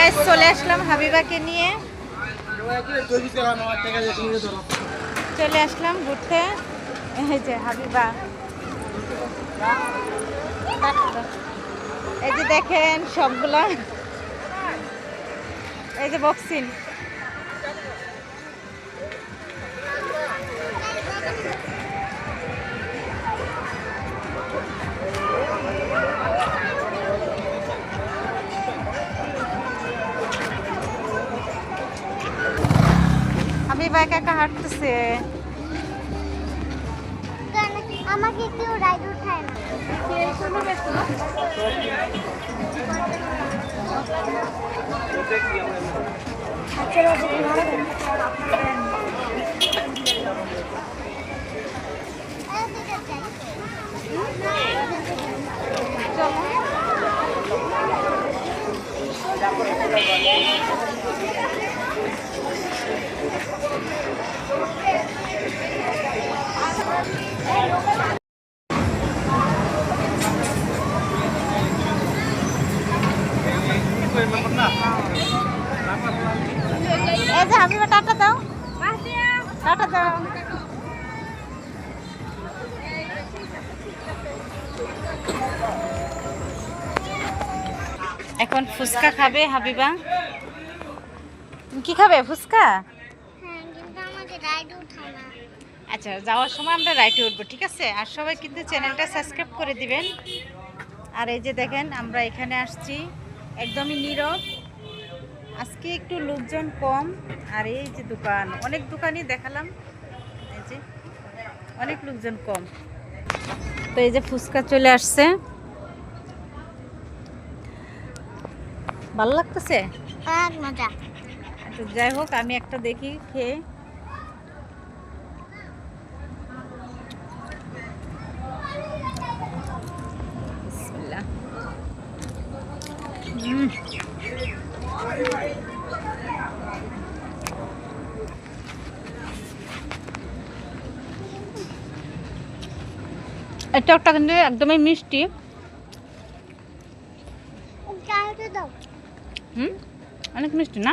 Guys চলে আসলাম হাবিবাকে নিয়ে, চলে আসলাম ঘুরতে। এই যে হাবিবা, এই যে দেখেন সবগুলা, এই যে বক্সিন। হাবিবা একা একা হাঁটতেছে। আমাকে কেউ রাইড উঠায় না। এই যে হাবিবা টাটা দাও, টাটা দাও। এখন ফুচকা খাবে হাবিবা। তুমি কি খাবে? ফুচকা? হ্যাঁ, কিন্তু আমাকে রাইড উঠায় না। আচ্ছা, যাওয়ার সময় আমরা রাইটে উঠবো, ঠিক আছে? আর সবাই কিন্তু চ্যানেলটা সাবস্ক্রাইব করে দিবেন। আর এই যে দেখেন আমরা এখানে আসছি, একদমই নীরব, আজকে একটু লোকজন কম। আর এই যে দোকান, অনেক দোকানই দেখালাম, এই যে অনেক লোকজন কম। তো এই যে ফুচকা চলে আসছে, ভালো লাগতেছে, অনেক মজা। তো যাই হোক আমি একটা দেখি খেয়ে। বিসমিল্লাহ। এটা একটা কিন্তু একদমই মিষ্টি। চাইতে দাও। অনেক মিষ্টি না?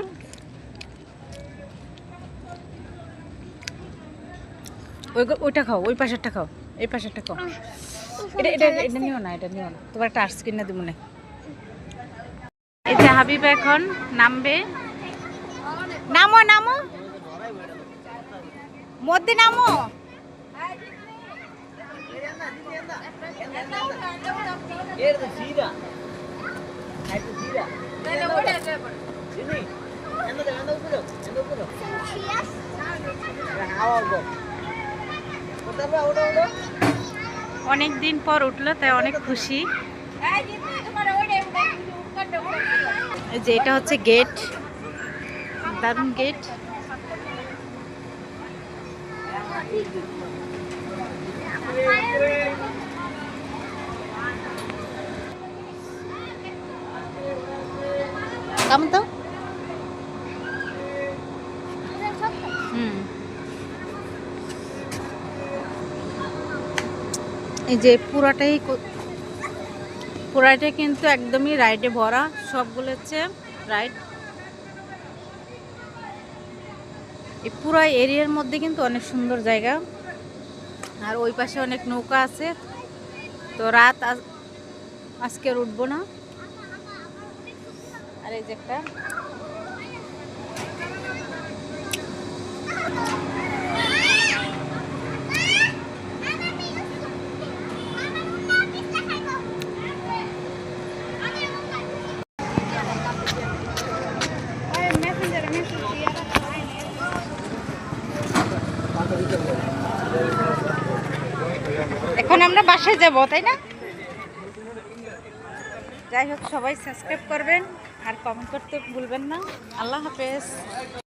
ওইটা খাও, ওই পাশেরটা খাও, এই পাশেরটা খাও। এটা এটা এটা নিও না, এটা নিও না, তোমার একটা আর্টস কিনে দেবো না। এই যে হাবিব এখন নামবে, নামো নামো, মধ্যে নামো। অনেক দিন পর উঠলো, তাই অনেক খুশি। এই যে এটা হচ্ছে গেট, দারুণ গেট। কেমন তো? এই যে পুরাটাই কিন্তু একদমই রাইডে ভরা, সবগুলো হচ্ছে রাইড। এই পুরো এরিয়ার মধ্যে কিন্তু অনেক সুন্দর জায়গা। আর ওই পাশে অনেক নৌকা আছে। তো রাত আজকে আর উঠবো না। আর এই যে একটা এখন আমরা বাসায় যাব, তাই না? যাই হোক, সবাই সাবস্ক্রাইব করবেন আর কমেন্ট করতে ভুলবেন না। আল্লাহ হাফেজ।